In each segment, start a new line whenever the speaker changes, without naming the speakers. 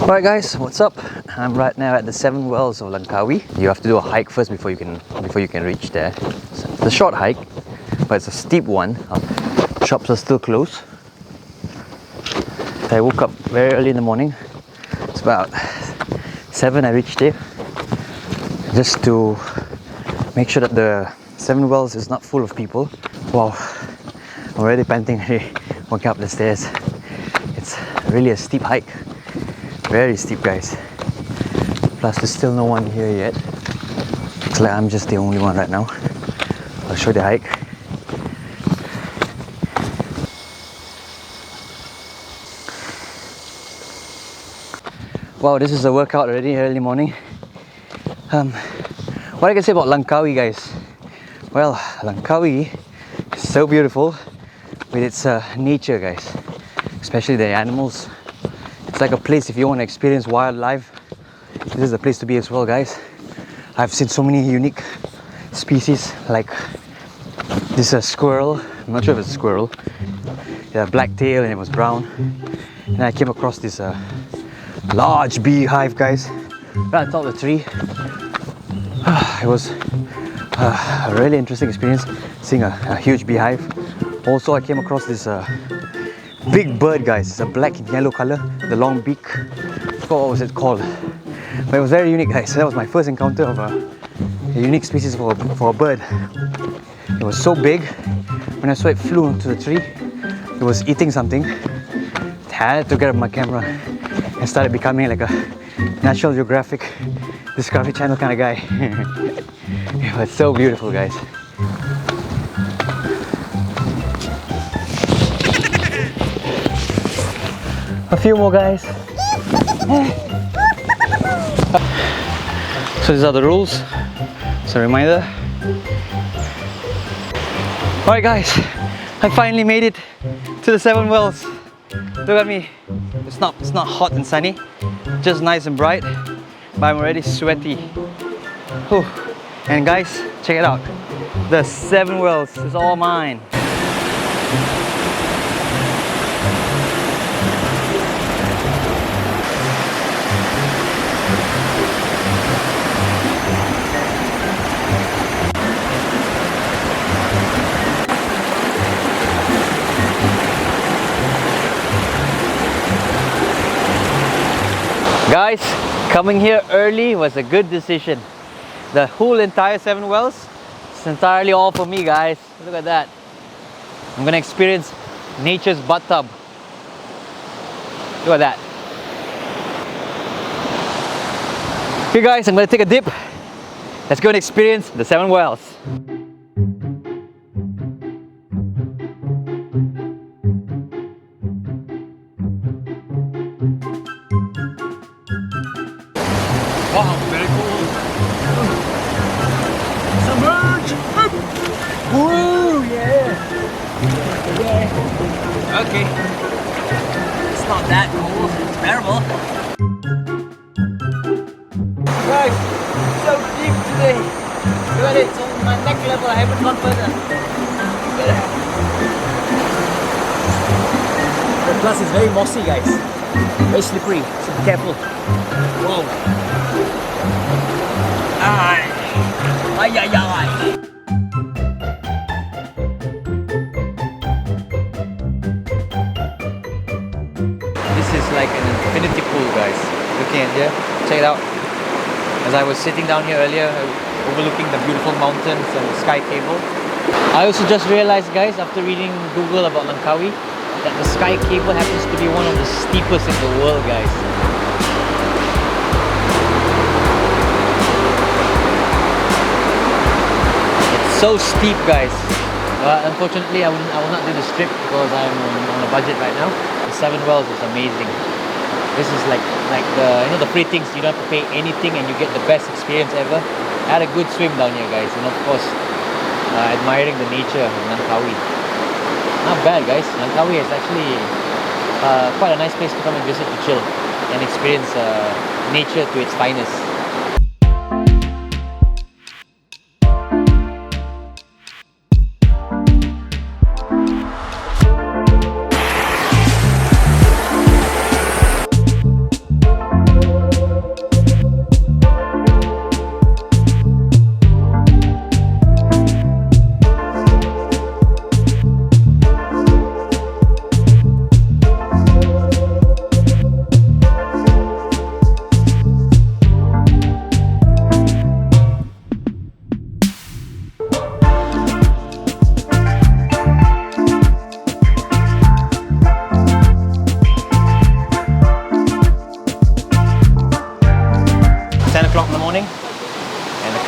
Alright guys, what's up? I'm right now at the 7 wells of Langkawi. You have to do a hike first before you can reach there. So it's a short hike, but it's a steep one. Shops are still closed. I woke up very early in the morning. It's about 7 I reached here, just to make sure that the 7 wells is not full of people. Wow, I'm already panting walking up the stairs. It's really a steep hike. Very steep, guys. Plus there's still no one here yet. Looks like I'm just the only one right now. I'll show you the hike. Wow, this is a workout already early morning. What I can say about Langkawi, guys? Well, Langkawi is so beautiful with its nature, guys. Especially the animals. It's like a place if you want to experience wildlife. This is a place to be as well, guys. I've seen so many unique species, like this squirrel. I'm not sure if it's a squirrel. It had a black tail and it was brown. And I came across this large beehive, guys, right on top of the tree. It was a really interesting experience seeing a huge beehive. Also, I came across this big bird, guys. It's a black and yellow color, the long beak. I forgot what was it called, but it was very unique, guys. That was my first encounter of a unique species for a bird. It was so big. When I saw it flew into the tree, it was eating something. I had to get up my camera and started becoming like a National Geographic, Discovery Channel kind of guy. It was so beautiful, guys. A few more, guys. So these are the rules. It's a reminder. Alright guys, I finally made it to the 7 wells. Look at me. It's not hot and sunny, just nice and bright, but I'm already sweaty. Whew. And guys, check it out. The 7 wells is all mine. Guys, coming here early was a good decision. The whole entire 7 wells is entirely all for me, guys. Look at that. I'm gonna experience nature's bathtub. Look at that. Okay guys, I'm gonna take a dip. Let's go and experience the 7 wells. Wow, very cool. Submerge! Woo, yeah! Yeah. Okay. It's not that cool, it's bearable. Guys, it's so deep today. Look at it, it's on my neck level, I haven't gone further. The plus is very mossy, guys. Very slippery, so be careful. Whoa. Ay. Ay, ay, ay. This is like an infinity pool, guys. Looking at here, check it out. As I was sitting down here earlier, overlooking the beautiful mountains and the sky cable. I also just realized, guys, after reading Google about Langkawi, that the sky cable happens to be one of the steepest in the world, guys. It's so steep, guys. Unfortunately, I will not do this trip because I'm on a budget right now. The 7 wells is amazing. This is like the the free things. You don't have to pay anything and you get the best experience ever. I had a good swim down here, guys, and of course admiring the nature of Langkawi. Not bad, guys. Langkawi is actually quite a nice place to come and visit to chill and experience nature to its finest.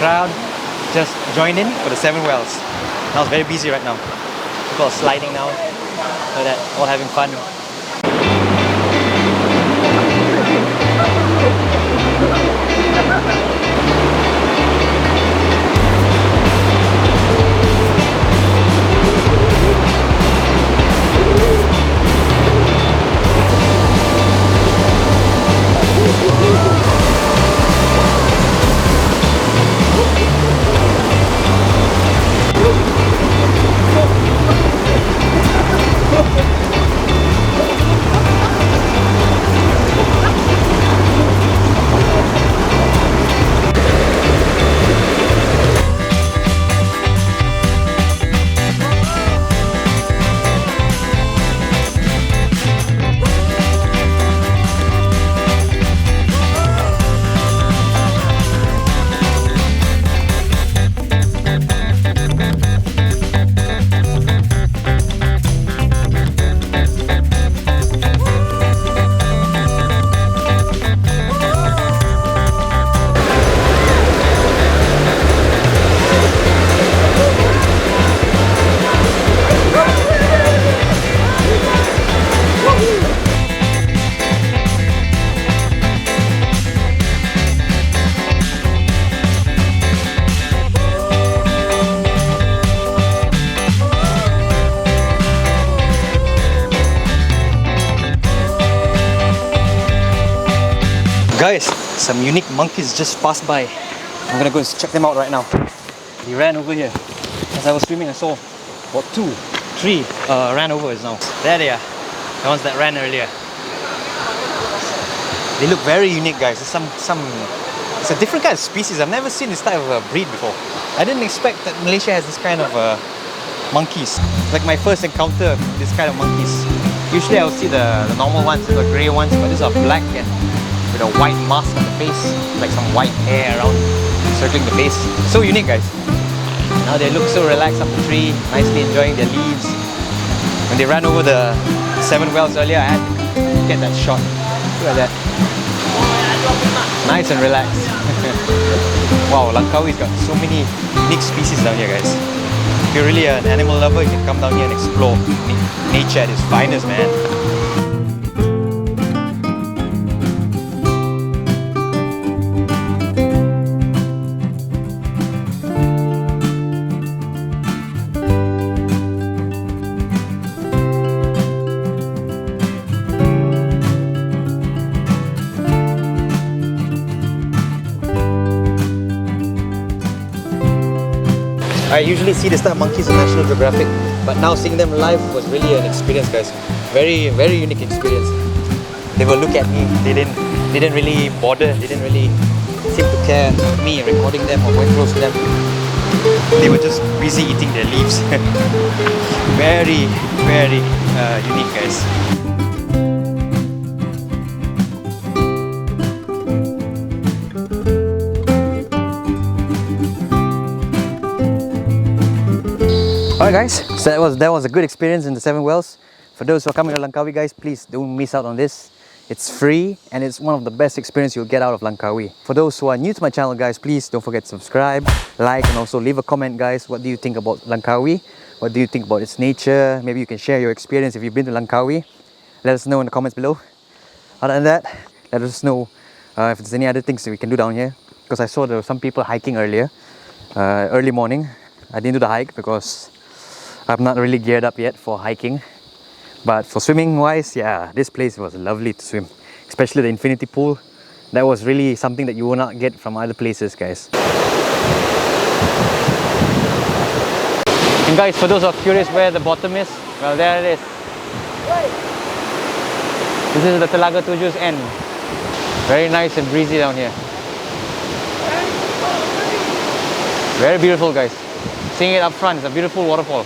crowd just joined in for the 7 wells. Now it's very busy right now. People are sliding now. Look at that, all having fun. Guys, some unique monkeys just passed by. I'm gonna go and check them out right now. He ran over here. As I was swimming, I saw about 2, 3 ran over us now. There they are. The ones that ran earlier. They look very unique, guys. It's it's a different kind of species. I've never seen this type of breed before. I didn't expect that Malaysia has this kind of monkeys. It's like my first encounter with this kind of monkeys. Usually I'll see the normal ones, the grey ones, but these are black and with a white mask on the face, like some white hair around circling the face. So unique, guys. Now they look so relaxed up the tree, nicely enjoying their leaves. When they ran over the 7 wells earlier, I had to get that shot. Look at that. Nice and relaxed. Wow, Langkawi's got so many unique species down here, guys. If you're really an animal lover, you can come down here and explore nature at its finest, man. I usually see this type of monkeys in National Geographic, but now seeing them live was really an experience, guys. Very, very unique experience. They will look at me. They didn't really bother. They didn't really seem to care about me recording them or going close to them. They were just busy eating their leaves. Very, very unique, guys. Alright guys, so that was a good experience in the 7 wells. For those who are coming to Langkawi, guys, please don't miss out on this. It's free and it's one of the best experiences you'll get out of Langkawi. For those who are new to my channel, guys, please don't forget to subscribe, like, and also leave a comment, guys. What do you think about Langkawi? What do you think about its nature? Maybe you can share your experience if you've been to Langkawi. Let us know in the comments below. Other than that, let us know if there's any other things that we can do down here. Because I saw there were some people hiking earlier, early morning. I didn't do the hike because I'm not really geared up yet for hiking, but for swimming wise, yeah, this place was lovely to swim, especially the infinity pool. That was really something that you will not get from other places, guys. And guys, for those who are curious where the bottom is, well, there it is. This is the Telaga Tujuh's end. Very nice and breezy down here. Very beautiful, guys. Seeing it up front, it's a beautiful waterfall.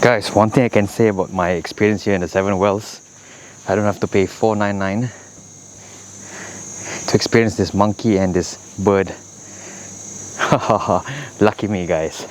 Guys, one thing I can say about my experience here in the 7 wells, I don't have to pay $4.99 to experience this monkey and this bird. Lucky me, guys.